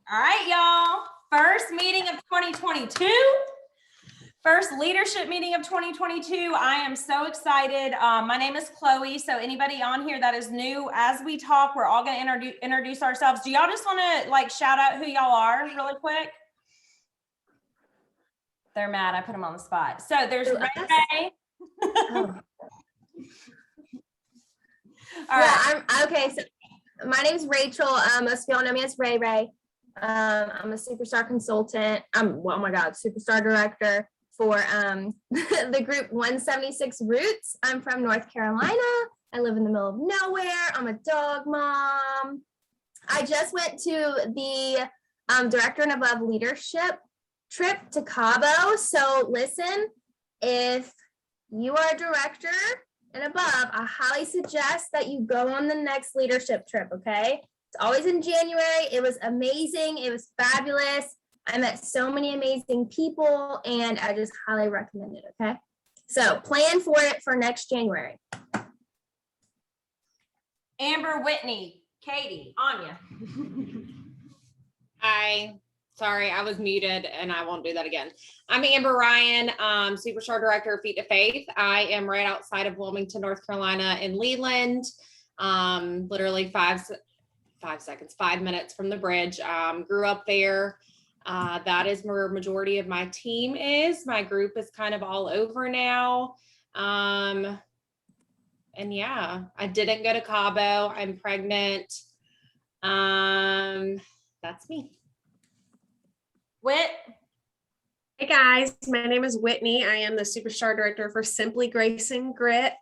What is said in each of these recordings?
All right, y'all. First meeting of 2022. First leadership meeting of 2022. I am so excited. My name is Chloe. So anybody on here that is new, as we talk, we're all going to introduce ourselves. Do y'all just want to like shout out who y'all are really quick? They're mad. I put them on the spot. So there's Ray. Oh. All right. Okay. So my name is Rachel. Most of y'all know me as Ray Ray. I'm a superstar consultant. Superstar director for the group 176 Roots. I'm from North Carolina. I live in the middle of nowhere. I'm a dog mom. I just went to the Director and Above Leadership trip to Cabo. So listen, if you are a director and above, I highly suggest that you go on the next leadership trip, okay? It's always in January. It was amazing. It was fabulous. I met so many amazing people, and I just highly recommend it, okay? So plan for it for next January. Amber, Whitney, Katie, Anya. Hi. Sorry, I was muted and I won't do that again. I'm Amber Ryan, Superstar Director of Feet to Faith. I am right outside of Wilmington, North Carolina in Leland. Literally 5 minutes from the bridge. Grew up there. That is where majority of my team is. My group is kind of all over now. And yeah, I didn't go to Cabo. I'm pregnant. That's me. Whit. Hey guys, my name is Whitney. I am the Superstar Director for Simply Grace and Grit.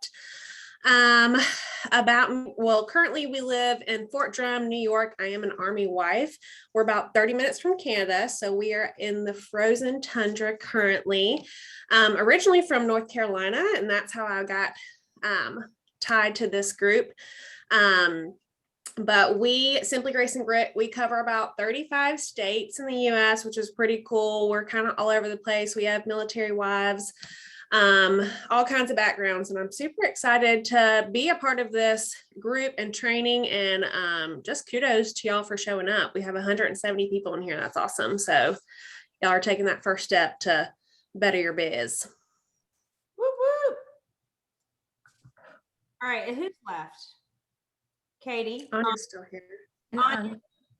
Currently we live in Fort Drum, New York. I am an Army wife. We're about 30 minutes from Canada, so we are in the frozen tundra currently. Originally from North Carolina, and that's how I got tied to this group. But we, Simply Grace and Grit, we cover about 35 states in the U.S., which is pretty cool. We're kind of all over the place. We have military wives, all kinds of backgrounds, and I'm super excited to be a part of this group and training, and just kudos to y'all for showing up. We have 170 people in here. That's awesome. So y'all are taking that first step to better your biz. Whoop, whoop. All right, and who's left? Katie. Anya's still here.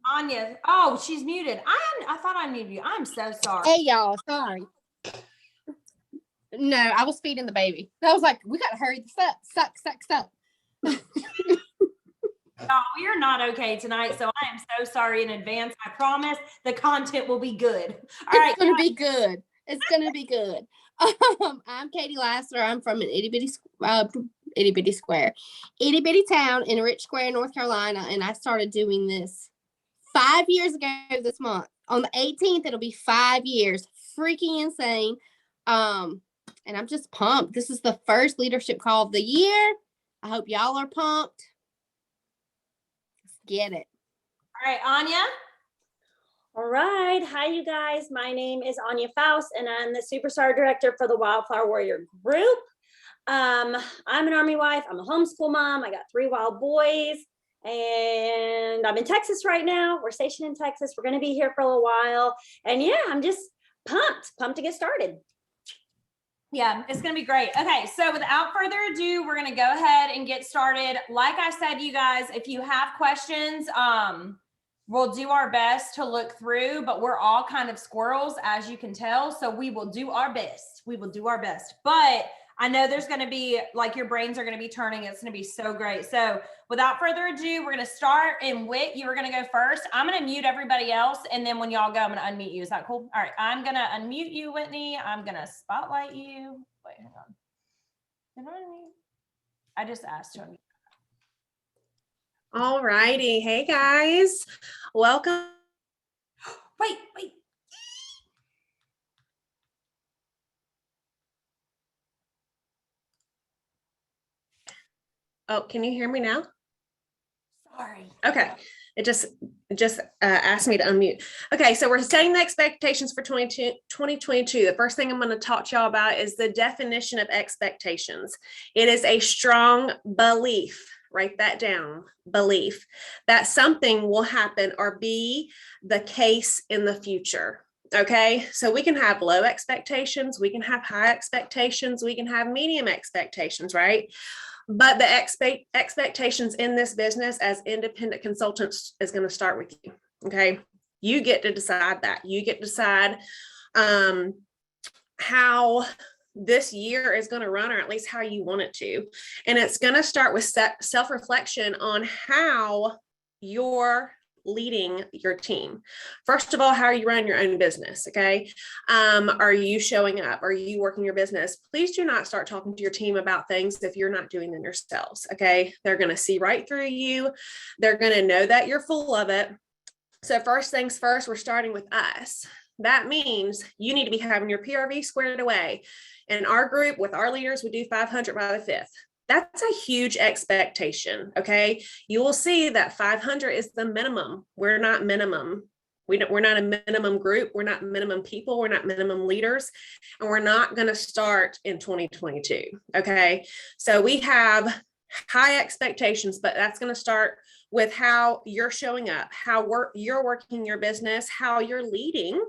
Anya. Oh, she's muted. I thought I muted you. I'm so sorry. Hey y'all, sorry. No, I was feeding the baby. I was like, we gotta hurry this up. Suck. No, we are not okay tonight, so I am so sorry in advance. I promise the content will be good. All right, it's gonna be good. It's gonna be good. I'm Katie Lassiter. I'm from an itty bitty town in Rich Square, North Carolina, and I started doing this 5 years ago this month. On the 18th, it'll be 5 years. Freaking insane. And I'm just pumped. This is the first leadership call of the year. I hope y'all are pumped. Let's get it. All right, Anya. All right. Hi, you guys. My name is Anya Faust, and I'm the Superstar Director for the Wildflower Warrior Group. I'm an Army wife. I'm a homeschool mom. I got 3 wild boys, and I'm in Texas right now. We're stationed in Texas. We're going to be here for a little while. And yeah, I'm just pumped to get started. Yeah, it's going to be great. Okay, so without further ado, we're going to go ahead and get started. Like I said, you guys, if you have questions, we'll do our best to look through, but we're all kind of squirrels, as you can tell. So we will do our best. But I know there's going to be, like, your brains are going to be turning. It's going to be so great. So without further ado, we're going to start. And Whit, you were going to go first. I'm going to mute everybody else. And then when y'all go, I'm going to unmute you. Is that cool? All right. I'm going to unmute you, Whitney. I'm going to spotlight you. Wait, hang on. Did I unmute? I just asked to unmute. All righty. Hey guys, welcome. Wait. Oh, can you hear me now? Sorry. Okay. It just asked me to unmute. Okay, so we're setting the expectations for 2022. The first thing I'm going to talk to y'all about is the definition of expectations. It is a strong belief, write that down, belief, that something will happen or be the case in the future. Okay, so we can have low expectations, we can have high expectations, we can have medium expectations, right? But the expectations in this business as independent consultants is going to start with you. Okay, you get to decide that. You get to decide how this year is going to run, or at least how you want it to. And it's going to start with self-reflection on how you're leading your team. First of all, how are you running your own business? Okay. Are you showing up? Are you working your business? Please do not start talking to your team about things if you're not doing them yourselves. Okay. They're going to see right through you. They're going to know that you're full of it. So first things first, we're starting with us. That means you need to be having your PRV squared away. In our group with our leaders, we do 500 by the 5th. That's a huge expectation. Okay. You will see that 500 is the minimum. We're not minimum. We're not a minimum group. We're not minimum people. We're not minimum leaders. And we're not going to start in 2022. Okay. So we have high expectations, but that's going to start with how you're showing up, how you're working your business, how you're leading.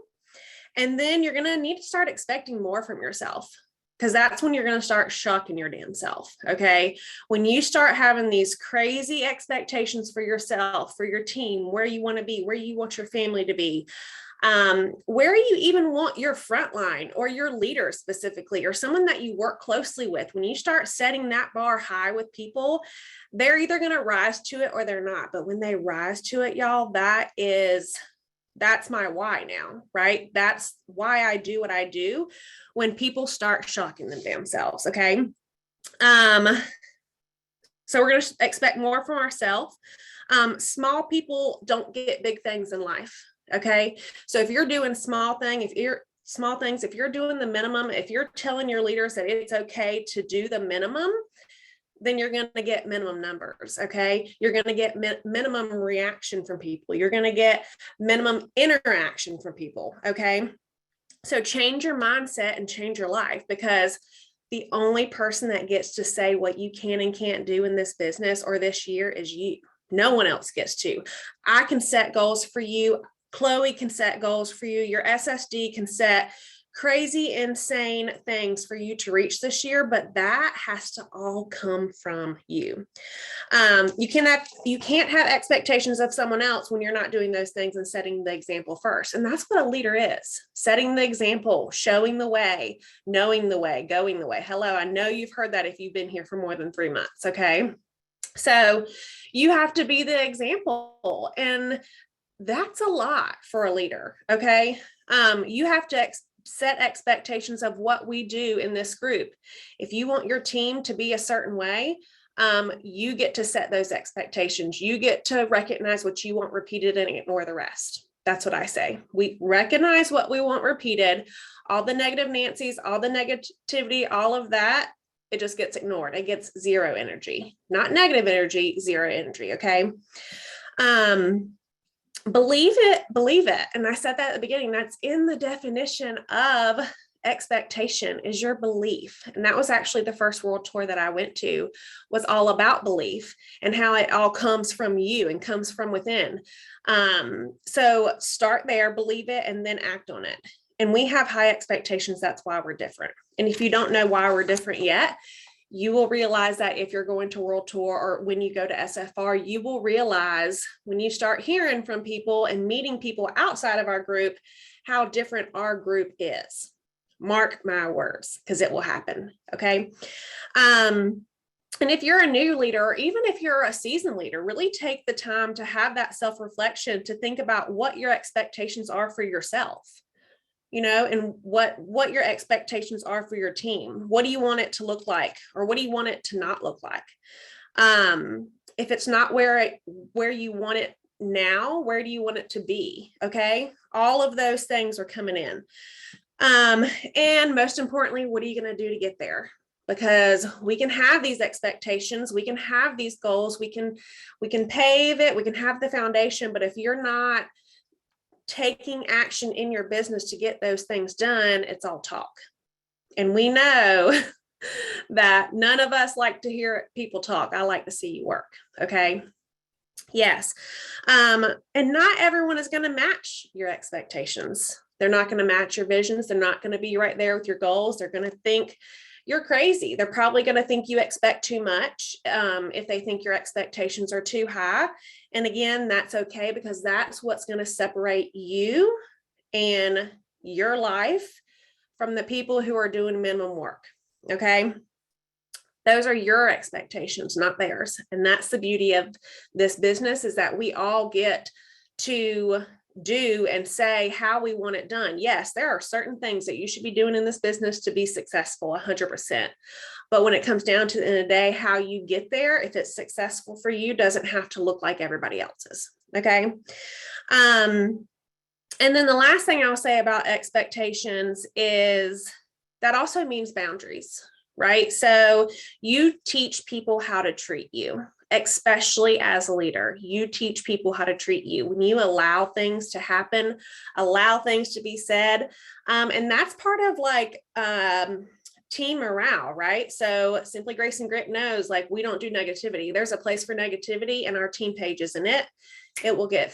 And then you're going to need to start expecting more from yourself, because that's when you're going to start shocking your damn self. Okay. When you start having these crazy expectations for yourself, for your team, where you want to be, where you want your family to be, where you even want your frontline or your leader specifically, or someone that you work closely with, when you start setting that bar high with people, they're either going to rise to it or they're not. But when they rise to it, y'all, that's my why now, right? That's why I do what I do when people start shocking them themselves. Okay. So we're going to expect more from ourselves. Small people don't get big things in life. Okay. So if you're doing small things, if you're doing the minimum, if you're telling your leaders that it's okay to do the minimum, then you're going to get minimum numbers. Okay. You're going to get minimum reaction from people. You're going to get minimum interaction from people. Okay. So change your mindset and change your life, because the only person that gets to say what you can and can't do in this business or this year is you. No one else gets to. I can set goals for you. Chloe can set goals for you. Your SSD can set crazy, insane things for you to reach this year, but that has to all come from you. You can't have expectations of someone else when you're not doing those things and setting the example first. And that's what a leader is: setting the example, showing the way, knowing the way, going the way. Hello, I know you've heard that if you've been here for more than 3 months. Okay. So you have to be the example, and that's a lot for a leader. Okay. You have to set expectations of what we do in this group. If you want your team to be a certain way, you get to set those expectations. You get to recognize what you want repeated and ignore the rest. That's what I say. We recognize what we want repeated, all the negative Nancy's, all the negativity, all of that. It just gets ignored. It gets zero energy, not negative energy, zero energy. Okay. Believe it. And I said that at the beginning, that's in the definition of expectation, is your belief. And that was actually the first world tour that I went to, was all about belief and how it all comes from you and comes from within. So start there, believe it, and then act on it. And we have high expectations. That's why we're different. And if you don't know why we're different yet, you will realize that if you're going to World Tour or when you go to SFR, you will realize when you start hearing from people and meeting people outside of our group, how different our group is. Mark my words, because it will happen. Okay. And if you're a new leader, or even if you're a seasoned leader, really take the time to have that self-reflection, to think about what your expectations are for yourself. And what your expectations are for your team. What do you want it to look like? Or what do you want it to not look like? If it's not where you want it now, where do you want it to be? Okay. All of those things are coming in. And most importantly, what are you going to do to get there? Because we can have these expectations, we can have these goals, we can pave it, we can have the foundation, but if you're not taking action in your business to get those things done, it's all talk. And we know that none of us like to hear people talk. I like to see you work. Okay. Yes. And not everyone is going to match your expectations. They're not going to match your visions. They're not going to be right there with your goals. They're going to think you're crazy. They're probably going to think you expect too much if they think your expectations are too high. And again, that's okay, because that's what's going to separate you and your life from the people who are doing minimum work. Okay. Those are your expectations, not theirs. And that's the beauty of this business, is that we all get to do and say how we want it done. Yes, there are certain things that you should be doing in this business to be successful 100%. But when it comes down to the end of the day, how you get there, if it's successful for you, doesn't have to look like everybody else's. Okay. And then the last thing I'll say about expectations is that also means boundaries, right? So you teach people how to treat you, especially as a leader. You teach people how to treat you when you allow things to happen, allow things to be said. And that's part of like team morale, right? So Simply Grace and Grit knows, like, we don't do negativity. There's a place for negativity, and our team page isn't it. It will get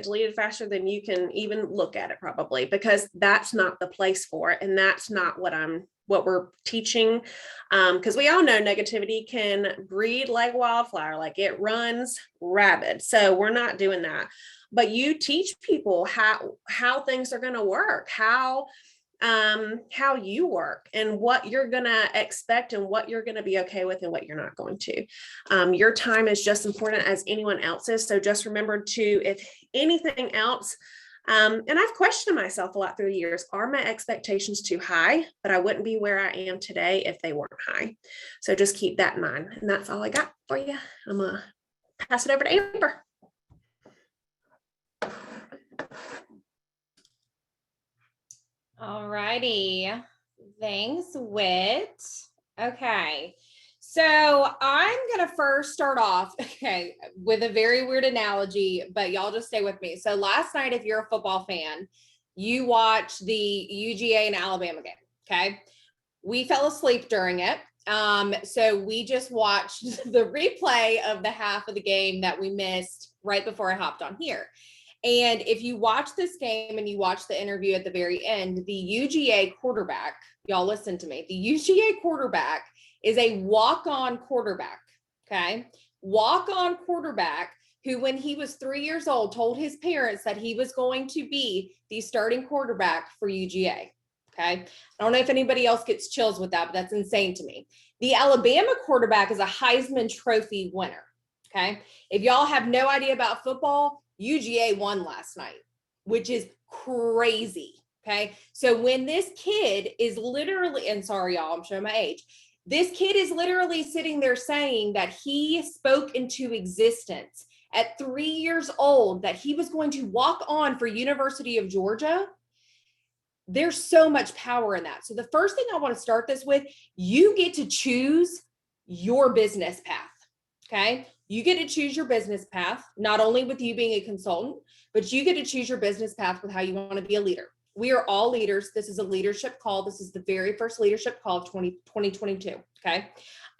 deleted faster than you can even look at it, probably, because that's not the place for it. And that's not what we're teaching. Because we all know negativity can breed like wildfire, like it runs rabid. So we're not doing that. But you teach people how things are going to work, how you work, and what you're going to expect, and what you're going to be okay with, and what you're not going to. Your time is just important as anyone else's. So just remember to, if anything else, and I've questioned myself a lot through the years, are my expectations too high? But I wouldn't be where I am today if they weren't high. So just keep that in mind. And that's all I got for you. I'm going to pass it over to Amber. All righty. Thanks, Whit. Okay. So I'm going to first start off, with a very weird analogy, but y'all just stay with me. So last night, if you're a football fan, you watched the UGA and Alabama game. Okay. We fell asleep during it. So we just watched the replay of the half of the game that we missed right before I hopped on here. And if you watch this game and you watch the interview at the very end, the UGA quarterback, y'all listen to me, the UGA quarterback is a walk-on quarterback, okay? Walk-on quarterback who, when he was 3 years old, told his parents that he was going to be the starting quarterback for UGA, okay? I don't know if anybody else gets chills with that, but that's insane to me. The Alabama quarterback is a Heisman Trophy winner, okay? If y'all have no idea about football, UGA won last night, which is crazy. Okay. So when this kid is literally, and sorry, y'all, I'm showing my age. This kid is literally sitting there saying that he spoke into existence at 3 years old, that he was going to walk on for University of Georgia. There's so much power in that. So the first thing I want to start this with, you get to choose your business path. Okay. You get to choose your business path, not only with you being a consultant, but you get to choose your business path with how you want to be a leader. We are all leaders. This is a leadership call. This is the very first leadership call of 2022. Okay.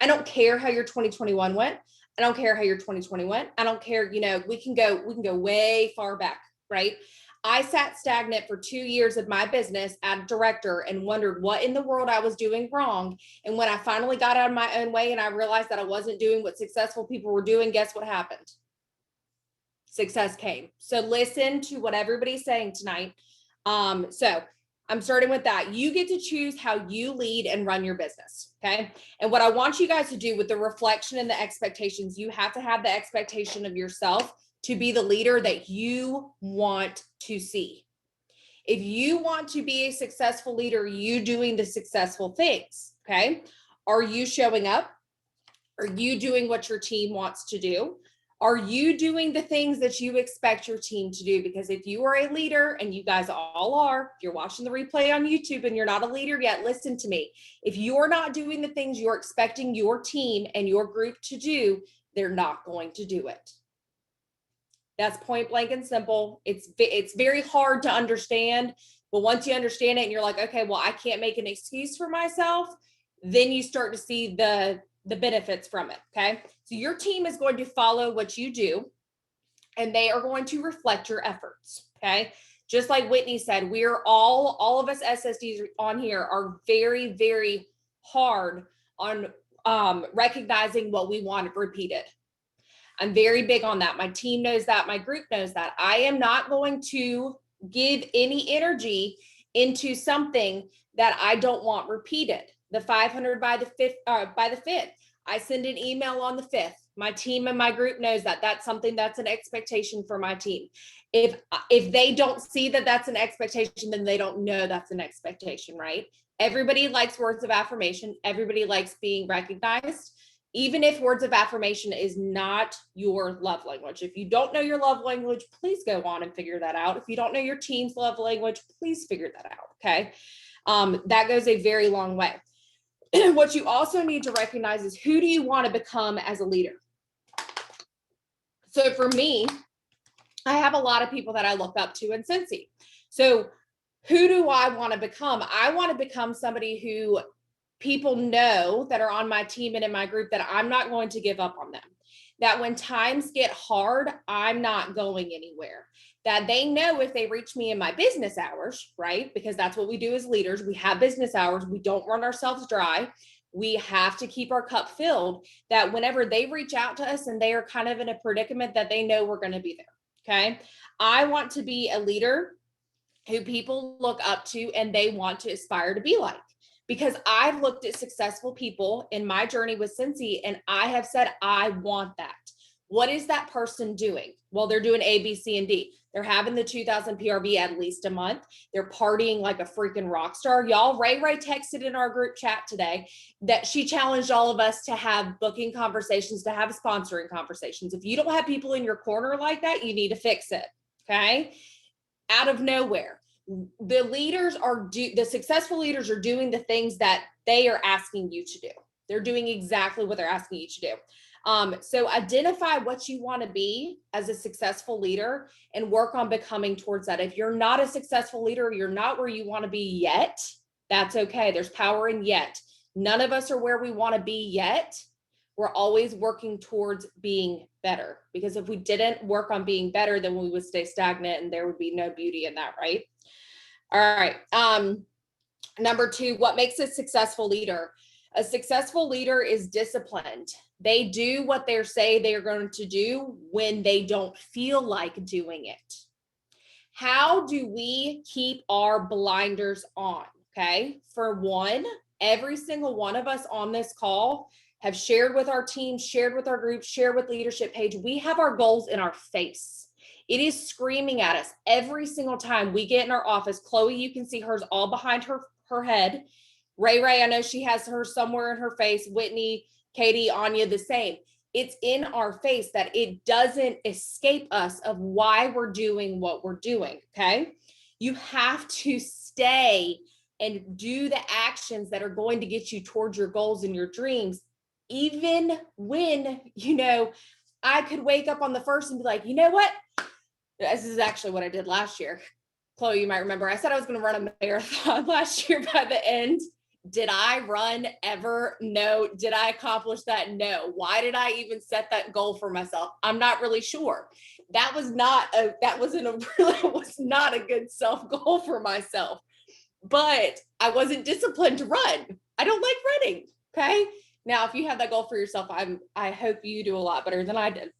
I don't care how your 2021 went. I don't care how your 2020 went. I don't care. We can go way far back, right? I sat stagnant for 2 years of my business as a director and wondered what in the world I was doing wrong. And when I finally got out of my own way and I realized that I wasn't doing what successful people were doing, guess what happened? Success came. So listen to what everybody's saying tonight. So I'm starting with that. You get to choose how you lead and run your business. Okay. And what I want you guys to do with the reflection and the expectations, you have to have the expectation of yourself to be the leader that you want to see. If you want to be a successful leader, you doing the successful things. Okay. Are you showing up? Are you doing what your team wants to do? Are you doing the things that you expect your team to do? Because if you are a leader, and you guys all are, if you're watching the replay on YouTube and you're not a leader yet, listen to me. If you're not doing the things you're expecting your team and your group to do, they're not going to do it. That's point blank and simple. It's very hard to understand, but once you understand it and you're like, okay, well, I can't make an excuse for myself, then you start to see the benefits from it. Okay. So your team is going to follow what you do, and they are going to reflect your efforts. Okay. Just like Whitney said, we're all of us SSDs on here are very, very hard on recognizing what we want repeated. I'm very big on that. My team knows that. My group knows that. I am not going to give any energy into something that I don't want repeated. The 500 by the 5th, I send an email on the 5th. My team and my group knows that that's something that's an expectation for my team. If they don't see that that's an expectation, then they don't know that's an expectation, right? Everybody likes words of affirmation. Everybody likes being recognized, even if words of affirmation is not your love language. If you don't know your love language, please go on and figure that out. If you don't know your team's love language, please figure that out, okay? That goes a very long way. What you also need to recognize is, who do you want to become as a leader? So for me, I have a lot of people that I look up to in Cincy. So who do I want to become? I want to become somebody who people know that are on my team and in my group that I'm not going to give up on them. That when times get hard, I'm not going anywhere. That they know if they reach me in my business hours, right? Because that's what we do as leaders. We have business hours. We don't run ourselves dry. We have to keep our cup filled, that whenever they reach out to us and they are kind of in a predicament, that they know we're going to be there. Okay. I want to be a leader who people look up to and they want to aspire to be like, because I've looked at successful people in my journey with Cincy and I have said, I want that. What is that person doing? Well, they're doing A, B, C, and D. They're having the 2,000 PRV at least a month. They're partying like a freaking rock star. Y'all, Ray texted in our group chat today that she challenged all of us to have booking conversations, to have sponsoring conversations. If you don't have people in your corner like that, you need to fix it, okay? Out of nowhere, the leaders the successful leaders are doing the things that they are asking you to do. They're doing exactly what they're asking you to do. So identify what you want to be as a successful leader and work on becoming towards that. If you're not a successful leader, you're not where you want to be yet, that's okay. There's power in yet. None of us are where we want to be yet. We're always working towards being better, because if we didn't work on being better, then we would stay stagnant and there would be no beauty in that, right? All right. Number 2, what makes a successful leader? A successful leader is disciplined. They do what they say they are going to do when they don't feel like doing it. How do we keep our blinders on? Okay. For one, every single one of us on this call have shared with our team, shared with our group, shared with leadership page. We have our goals in our face. It is screaming at us every single time we get in our office. Chloe, you can see hers all behind her head. Ray, I know she has hers somewhere in her face. Whitney, Katie, Anya, the same. It's in our face that it doesn't escape us of why we're doing what we're doing, okay? You have to stay and do the actions that are going to get you towards your goals and your dreams, even when, I could wake up on the 1st and be like, you know what? This is actually what I did last year. Chloe, you might remember, I said I was going to run a marathon last year. By the end, did I run ever? No. Did I accomplish that? No. Why did I even set that goal for myself? I'm not really sure. That was not a good self goal for myself, but I wasn't disciplined to run. I don't like running. Okay. Now, if you have that goal for yourself, I hope you do a lot better than I did,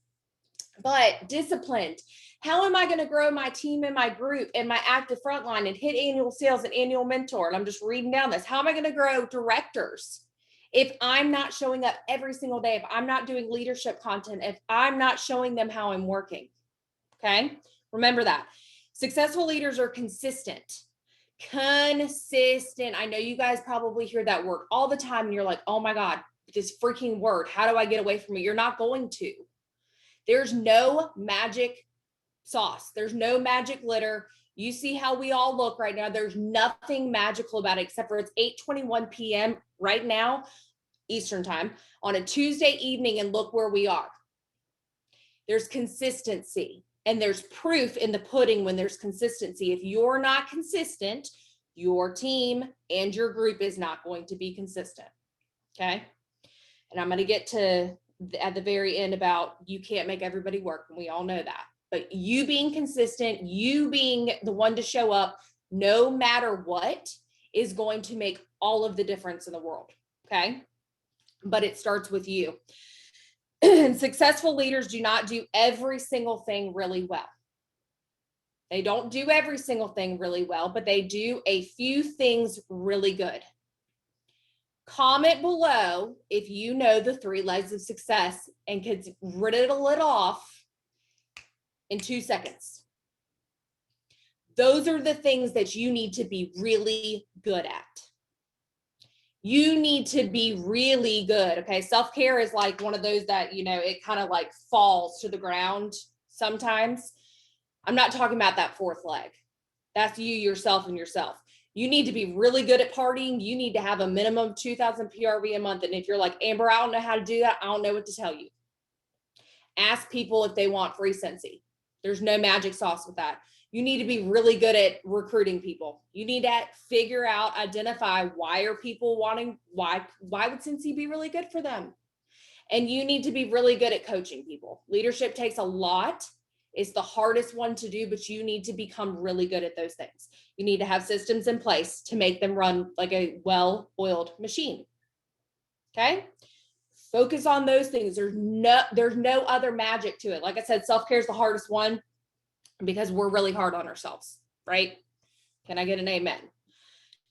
but disciplined. How am I going to grow my team and my group and my active frontline and hit annual sales and annual mentor? And I'm just reading down this. How am I going to grow directors if I'm not showing up every single day, if I'm not doing leadership content, if I'm not showing them how I'm working? Okay. Remember that. Successful leaders are consistent. Consistent. I know you guys probably hear that word all the time and you're like, oh my God, this freaking word. How do I get away from it? You're not going to. There's no magic sauce. There's no magic glitter. You see how we all look right now. There's nothing magical about it except for it's 8:21 p.m. right now, Eastern time, on a Tuesday evening, and look where we are. There's consistency, and there's proof in the pudding when there's consistency. If you're not consistent, your team and your group is not going to be consistent. Okay. And I'm going to get to at the very end about you can't make everybody work. And we all know that. But you being consistent, you being the one to show up, no matter what, is going to make all of the difference in the world. Okay. But it starts with you. Successful leaders do not do every single thing really well. They don't do every single thing really well, but they do a few things really good. Comment below if you know the 3 legs of success and could riddle it off in 2 seconds. Those are the things that you need to be really good at. You need to be really good. Okay. Self-care is like one of those that, it kind of like falls to the ground sometimes. I'm not talking about that 4th leg. That's you, yourself, and yourself. You need to be really good at partying. You need to have a minimum of 2,000 PRV a month. And if you're like, Amber, I don't know how to do that, I don't know what to tell you. Ask people if they want free Scentsy. There's no magic sauce with that. You need to be really good at recruiting people. You need to figure out, identify why are people wanting, why would Scentsy be really good for them? And you need to be really good at coaching people. Leadership takes a lot. It's the hardest one to do, but you need to become really good at those things. You need to have systems in place to make them run like a well-oiled machine. Okay. Focus on those things. There's no other magic to it. Like I said, self-care is the hardest one because we're really hard on ourselves, right? Can I get an amen?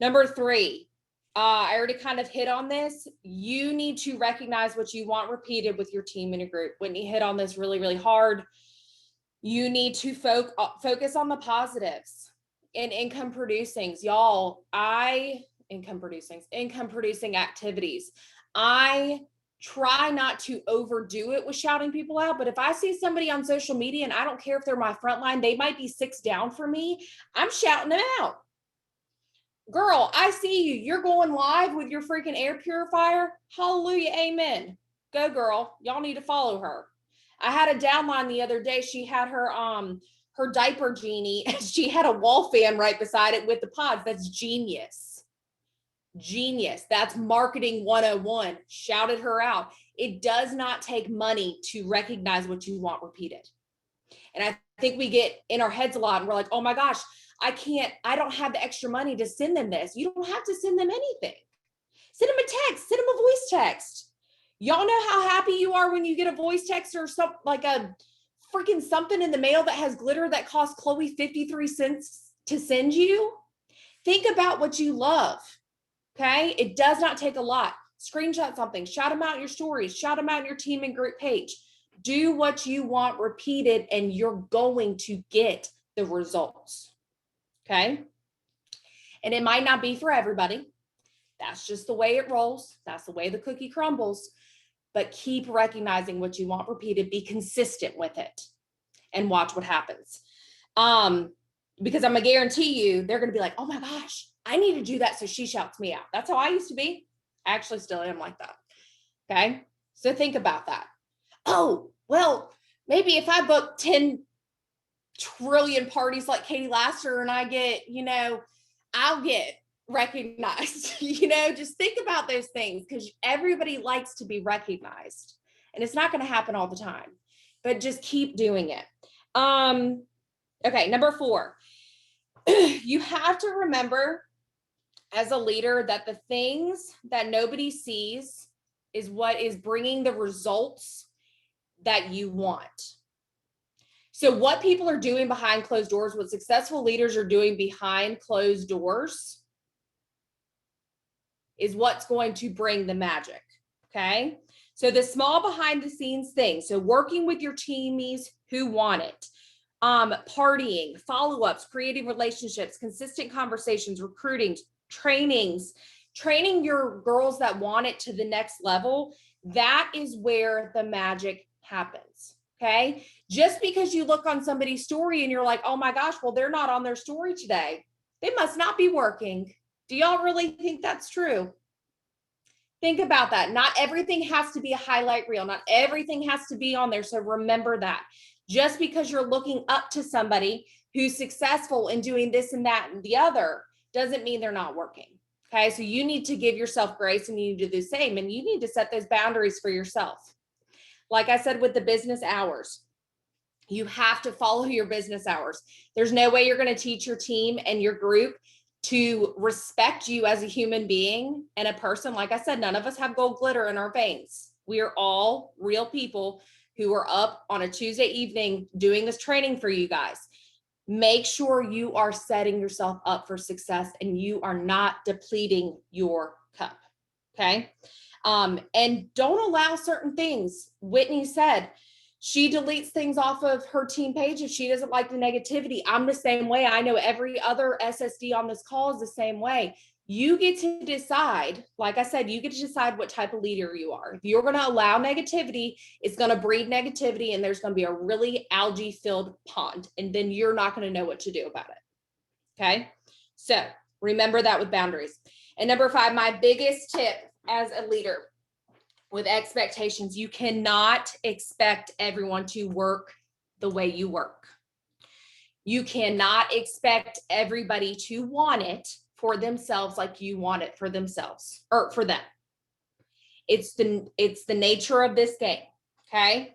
Number 3, I already kind of hit on this. You need to recognize what you want repeated with your team and your group. Whitney hit on this really, really hard. You need to focus on the positives and income producing. Y'all, income producing activities. I try not to overdo it with shouting people out, but if I see somebody on social media and I don't care if they're my front line, they might be 6 down for me, I'm shouting them out. Girl, I see you. You're going live with your freaking air purifier. Hallelujah. Amen. Go girl. Y'all need to follow her. I had a downline the other day. She had her diaper genie and she had a wall fan right beside it with the pods. That's genius. Genius. That's marketing 101. Shouted her out. It does not take money to recognize what you want repeated. And I think we get in our heads a lot and we're like, oh my gosh, I don't have the extra money to send them this. You don't have to send them anything. Send them a text, send them a voice text. Y'all know how happy you are when you get a voice text or something like a freaking something in the mail that has glitter that costs Chloe 53 cents to send you. Think about what you love. Okay. It does not take a lot. Screenshot something, shout them out in your stories, shout them out in your team and group page. Do what you want repeated and you're going to get the results. Okay. And it might not be for everybody. That's just the way it rolls. That's the way the cookie crumbles. But keep recognizing what you want repeated. Be consistent with it and watch what happens. Because I'm going to guarantee you, they're going to be like, oh my gosh, I need to do that. So she shouts me out. That's how I used to be. I actually still am like that. Okay. So think about that. Oh, well, maybe if I book 10 trillion parties like Katie Lassiter and I get, I'll get recognized, just think about those things because everybody likes to be recognized and it's not going to happen all the time, but just keep doing it. Okay. Number 4, you have to remember as a leader that the things that nobody sees is what is bringing the results that you want. So what people are doing behind closed doors, what successful leaders are doing behind closed doors is what's going to bring the magic. Okay. So the small behind the scenes things. So working with your teamies who want it, partying, follow-ups, creating relationships, consistent conversations, recruiting, trainings, training your girls that want it to the next level. That is where the magic happens. Okay. Just because you look on somebody's story and you're like, oh my gosh, well, they're not on their story today. They must not be working. Do y'all really think that's true? Think about that. Not everything has to be a highlight reel. Not everything has to be on there. So remember that. Just because you're looking up to somebody who's successful in doing this and that and the other doesn't mean they're not working. Okay, so you need to give yourself grace and you need to do the same, and you need to set those boundaries for yourself. Like I said, with the business hours, you have to follow your business hours. There's no way you're going to teach your team and your group to respect you as a human being and a person. Like I said, none of us have gold glitter in our veins. We are all real people who are up on a Tuesday evening doing this training for you guys. Make sure you are setting yourself up for success and you are not depleting your cup. Okay. And don't allow certain things. Whitney said she deletes things off of her team page if she doesn't like the negativity. I'm the same way. I know every other SSD on this call is the same way. You get to decide, like I said, you get to decide what type of leader you are. If you're going to allow negativity, it's going to breed negativity and there's going to be a really algae-filled pond, and then you're not going to know what to do about it. Okay? So remember that with boundaries. And number 5, my biggest tip as a leader with expectations, you cannot expect everyone to work the way you work. You cannot expect everybody to want it for themselves like you want it for themselves or for them. It's the nature of this game. Okay.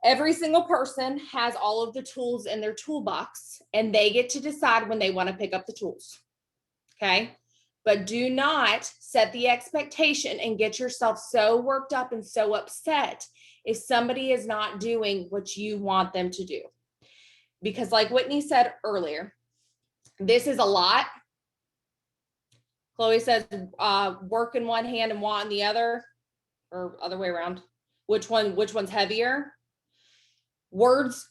Every single person has all of the tools in their toolbox and they get to decide when they want to pick up the tools. Okay. But do not set the expectation and get yourself so worked up and so upset if somebody is not doing what you want them to do. Because like Whitney said earlier, this is a lot. Chloe says, work in one hand and want in the other, or other way around. Which one's heavier? Words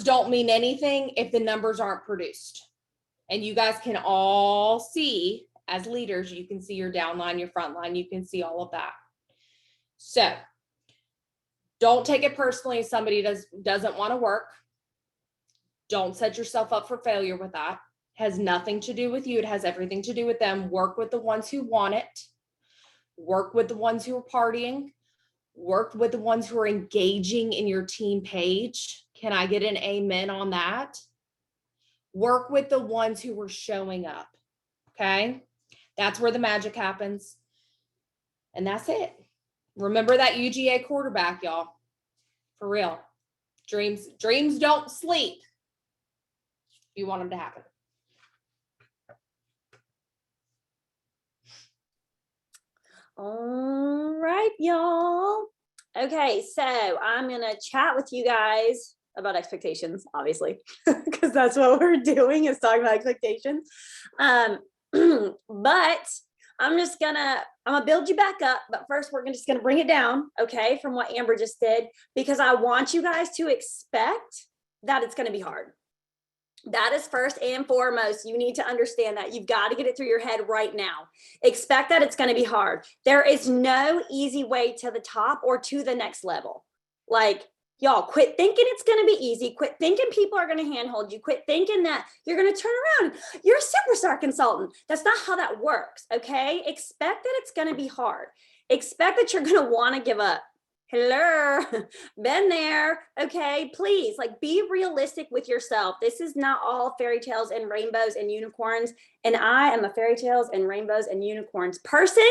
don't mean anything if the numbers aren't produced. And you guys can all see, as leaders, you can see your downline, your front line, you can see all of that. So don't take it personally if somebody doesn't want to work. Don't set yourself up for failure with that. Has nothing to do with you. It has everything to do with them. Work with the ones who want it. Work with the ones who are partying. Work with the ones who are engaging in your team page. Can I get an amen on that? Work with the ones who are showing up. Okay. That's where the magic happens. And that's it. Remember that UGA quarterback, y'all. For real. Dreams don't sleep. You want them to happen. All right, y'all. Okay, so I'm gonna chat with you guys about expectations, obviously, because that's what we're doing is talking about expectations. But I'm gonna build you back up. But first, we're just gonna bring it down, okay, from what Amber just did, because I want you guys to expect that it's gonna be hard. That is first and foremost. You need to understand that. You've got to get it through your head right now. Expect that it's going to be hard. There is no easy way to the top or to the next level. Like, y'all, quit thinking it's going to be easy. Quit thinking people are going to handhold you. Quit thinking that you're going to turn around. You're a superstar consultant. That's not how that works, okay? Expect that it's going to be hard. Expect that you're going to want to give up. Hello, been there. Okay, please, like, be realistic with yourself. This is not all fairy tales and rainbows and unicorns. And I am a fairy tales and rainbows and unicorns person.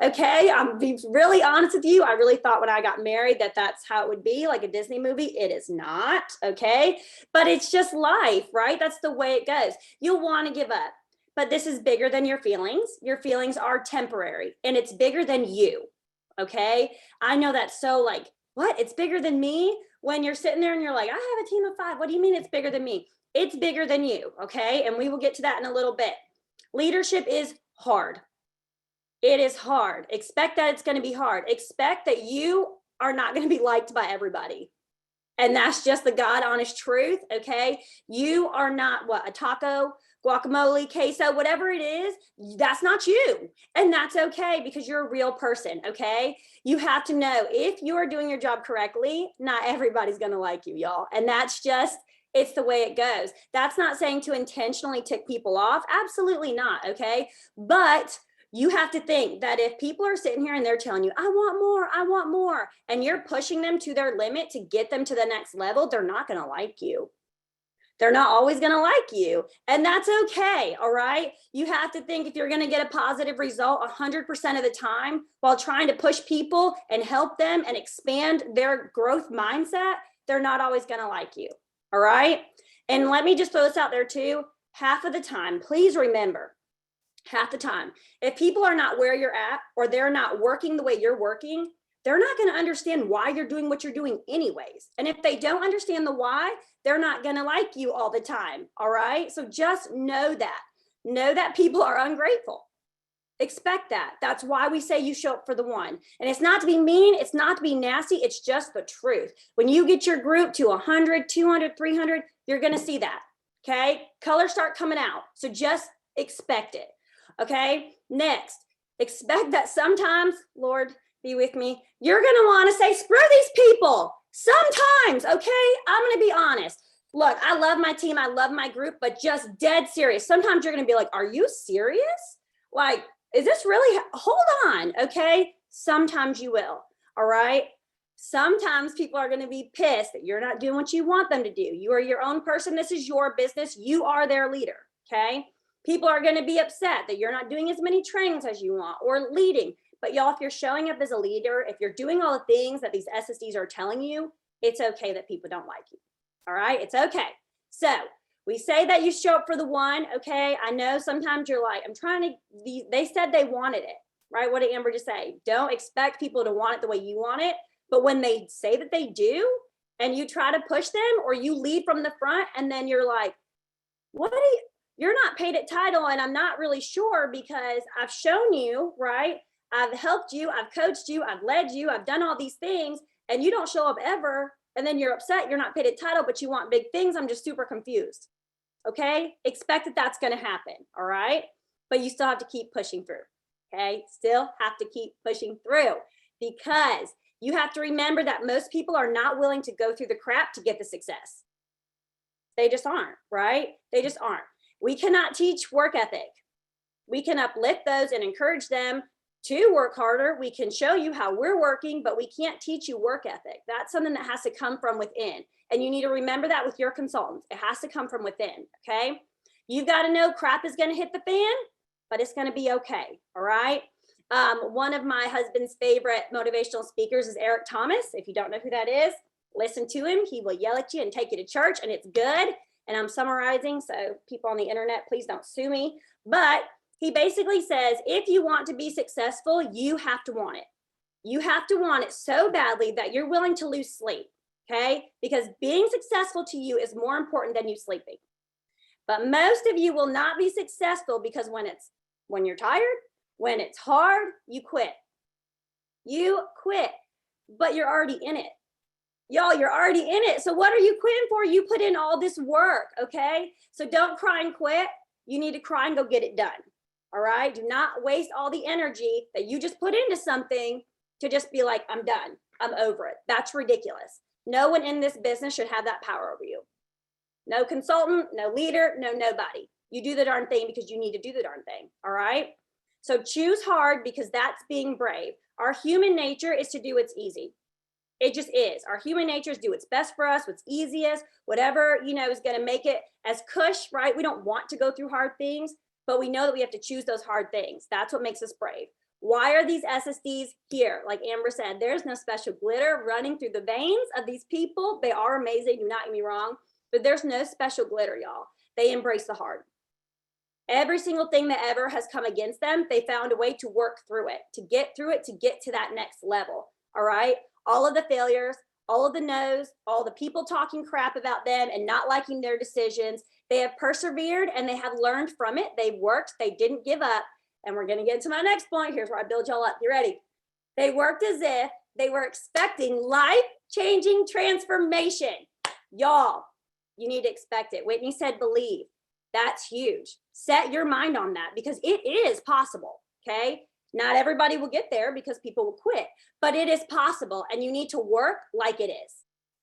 Okay, I'm being really honest with you. I really thought when I got married that that's how it would be, like a Disney movie. It is not, okay? But it's just life, right? That's the way it goes. You'll want to give up, but this is bigger than your feelings. Your feelings are temporary, and it's bigger than you. Okay. I know that's so like, what? It's bigger than me? When you're sitting there and you're like, I have a team of 5. What do you mean it's bigger than me? It's bigger than you. Okay. And we will get to that in a little bit. Leadership is hard. It is hard. Expect that it's going to be hard. Expect that you are not going to be liked by everybody. And that's just the God honest truth. Okay. You are not what, a taco, guacamole, queso, whatever it is, that's not you. And that's okay because you're a real person, okay? You have to know if you are doing your job correctly, not everybody's gonna like you, y'all. And that's just, it's the way it goes. That's not saying to intentionally tick people off. Absolutely not, okay? But you have to think that if people are sitting here and they're telling you, I want more, and you're pushing them to their limit to get them to the next level, they're not gonna like you. They're not always going to like you, and that's okay. All right. You have to think if you're going to get a positive result 100% of the time while trying to push people and help them and expand their growth mindset, they're not always going to like you. All right. And let me just throw this out there too. Half of the time, please remember, half the time, if people are not where you're at or they're not working the way you're working, they're not going to understand why you're doing what you're doing anyways. And if they don't understand the why, they're not going to like you all the time. All right. So just know that people are ungrateful. Expect that. That's why we say you show up for the one. And it's not to be mean. It's not to be nasty. It's just the truth. When you get your group to 100, 200, 300, you're going to see that. Okay. Colors start coming out. So just expect it. Okay. Next, expect that sometimes, Lord, be with me, you're going to want to say, screw these people. Sometimes, okay? I'm going to be honest. Look, I love my team. I love my group, but just dead serious. Sometimes you're going to be like, are you serious? Like, is this really? Hold on, okay? Sometimes you will, all right? Sometimes people are going to be pissed that you're not doing what you want them to do. You are your own person. This is your business. You are their leader, okay? People are going to be upset that you're not doing as many trainings as you want or leading. But y'all, if you're showing up as a leader, if you're doing all the things that these SSDs are telling you, it's okay that people don't like you. All right, it's okay. So we say that you show up for the one, okay? I know sometimes you're like, they said they wanted it, right? What did Amber just say? Don't expect people to want it the way you want it. But when they say that they do, and you try to push them or you lead from the front, and then you're like, you're not paid at title, and I'm not really sure because I've shown you, right? I've helped you, I've coached you, I've led you, I've done all these things, and you don't show up ever, and then you're upset, you're not paid a title, but you want big things. I'm just super confused. Okay? Expect that that's going to happen. All right? But you still have to keep pushing through. Okay? Still have to keep pushing through because you have to remember that most people are not willing to go through the crap to get the success. They just aren't, right? They just aren't. We cannot teach work ethic. We can uplift those and encourage them to work harder. We can show you how we're working, but we can't teach you work ethic. That's something that has to come from within. And you need to remember that with your consultants. It has to come from within, okay? You've got to know crap is going to hit the fan, but it's going to be okay, all right? One of my husband's favorite motivational speakers is Eric Thomas. If you don't know who that is, listen to him. He will yell at you and take you to church, and it's good. And I'm summarizing, so people on the internet, please don't sue me. But he basically says, if you want to be successful, you have to want it. You have to want it so badly that you're willing to lose sleep, okay? Because being successful to you is more important than you sleeping. But most of you will not be successful because when you're tired, when it's hard, you quit. You quit, but you're already in it. Y'all, you're already in it. So what are you quitting for? You put in all this work, okay? So don't cry and quit. You need to cry and go get it done. All right. Do not waste all the energy that you just put into something to just be like, I'm done. I'm over it. That's ridiculous. No one in this business should have that power over you. No consultant, no leader, no nobody. You do the darn thing because you need to do the darn thing. All right. So choose hard because that's being brave. Our human nature is to do what's easy. It just is. Our human nature is do what's best for us, what's easiest, whatever, is going to make it as cush, right? We don't want to go through hard things. But we know that we have to choose those hard things. That's what makes us brave. Why are these SSDs here? Like Amber said, there's no special glitter running through the veins of these people. They are amazing, do not get me wrong, but there's no special glitter, y'all. They embrace the hard. Every single thing that ever has come against them, they found a way to work through it, to get through it, to get to that next level, all right? All of the failures, all of the no's, all the people talking crap about them and not liking their decisions, they have persevered and they have learned from it. They worked, they didn't give up. And we're going to get into my next point. Here's where I build y'all up. You ready? They worked as if they were expecting life-changing transformation. Y'all, you need to expect it. Whitney said, believe. That's huge. Set your mind on that because it is possible. Okay. Not everybody will get there because people will quit, but it is possible. And you need to work like it is.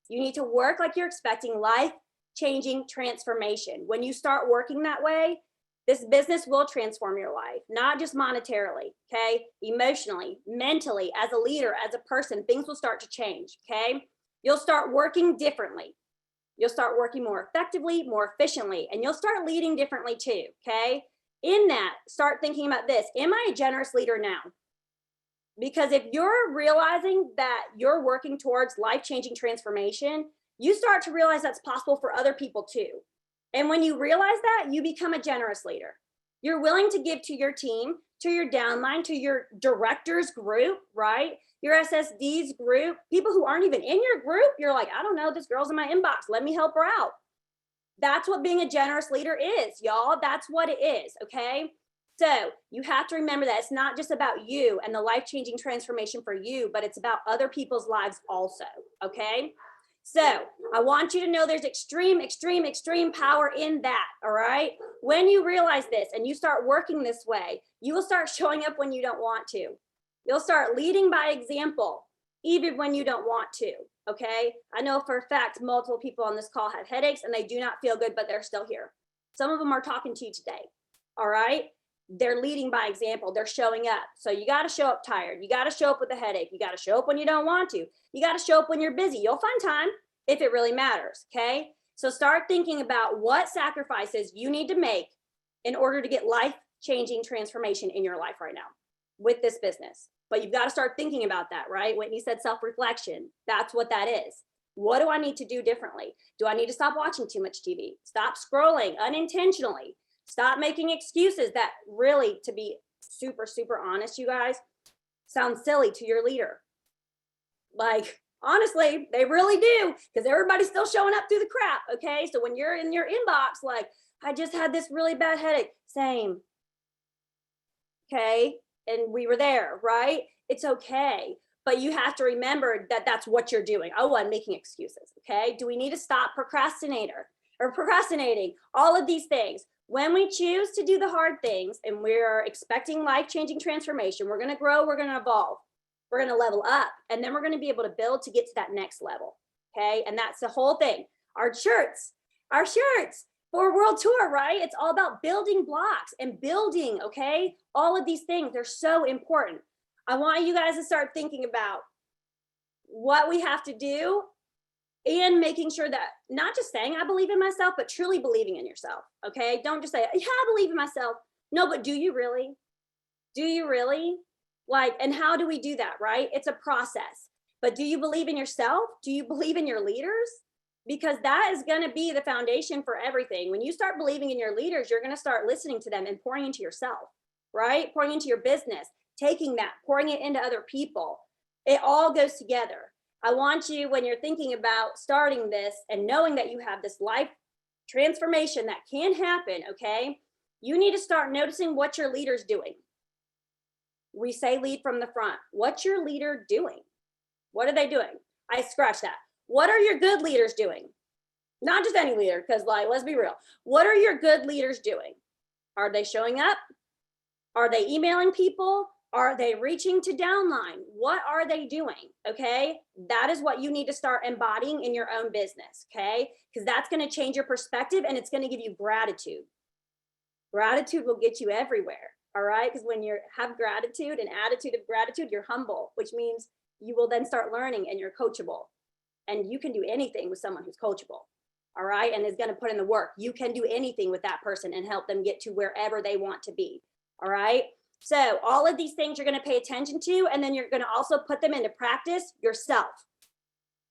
You need to work like you're expecting life-changing transformation. When you start working that way, this business will transform your life, not just monetarily, okay? Emotionally, mentally, as a leader, as a person, things will start to change, okay? You'll start working differently. You'll start working more effectively, more efficiently, and you'll start leading differently too, okay? In that, start thinking about this. Am I a generous leader now? Because if you're realizing that you're working towards life-changing transformation, you start to realize that's possible for other people too. And when you realize that, you become a generous leader. You're willing to give to your team, to your downline, to your directors group, right? Your SSDs group, people who aren't even in your group. You're like, I don't know, this girl's in my inbox. Let me help her out. That's what being a generous leader is, y'all. That's what it is, okay? So you have to remember that it's not just about you and the life-changing transformation for you, but it's about other people's lives also, okay? So I want you to know there's extreme, extreme, extreme power in that, all right? When you realize this and you start working this way, you will start showing up when you don't want to. You'll start leading by example, even when you don't want to, okay? I know for a fact multiple people on this call have headaches and they do not feel good, but they're still here. Some of them are talking to you today, all right? They're leading by example. They're showing up. So you got to show up tired. You got to show up with a headache. You got to show up when you don't want to. You got to show up when you're busy. You'll find time if it really matters, okay? So start thinking about what sacrifices you need to make in order to get life-changing transformation in your life right now with this business. But you've got to start thinking about that, right? Whitney said self-reflection. That's what that is. What do I need to do differently? Do I need to stop watching too much TV? Stop scrolling unintentionally? Stop making excuses that really, to be super, super honest, you guys, sound silly to your leader. Like, honestly, they really do, because everybody's still showing up through the crap, okay? So when you're in your inbox, like, I just had this really bad headache. Same. Okay? And we were there, right? It's okay. But you have to remember that that's what you're doing. Oh, I'm making excuses, okay? Do we need to stop procrastinating? All of these things. When we choose to do the hard things and we're expecting life-changing transformation, we're going to grow, we're going to evolve, we're going to level up, and then we're going to be able to build to get to that next level. Okay. And that's the whole thing. Our shirts for world tour, right? It's all about building blocks and building. Okay. All of these things, they're so important. I want you guys to start thinking about what we have to do and making sure that not just saying I believe in myself, but truly believing in yourself. Okay. Don't just say, yeah, I believe in myself. No, but do you really? Do you really? Like, and how do we do that, right? It's a process. But do you believe in yourself? Do you believe in your leaders? Because that is going to be the foundation for everything. When you start believing in your leaders, you're going to start listening to them and pouring into yourself, right? Pouring into your business, taking that, pouring it into other people. It all goes together. I want you, when you're thinking about starting this and knowing that you have this life transformation that can happen, okay? You need to start noticing what your leader's doing. We say lead from the front. What's your leader doing? What are they doing? I scratch that. What are your good leaders doing? Not just any leader, because like, let's be real. What are your good leaders doing? Are they showing up? Are they emailing people? Are they reaching to downline? What are they doing? Okay. That is what you need to start embodying in your own business. Okay. Because that's going to change your perspective and it's going to give you gratitude. Gratitude will get you everywhere. All right. Because when you have gratitude and attitude of gratitude, you're humble, which means you will then start learning and you're coachable. And you can do anything with someone who's coachable. All right. And is going to put in the work. You can do anything with that person and help them get to wherever they want to be. All right. So all of these things you're going to pay attention to, and then you're going to also put them into practice yourself.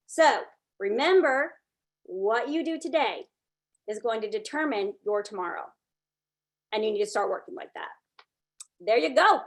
So remember, what you do today is going to determine your tomorrow. And you need to start working like that. There you go.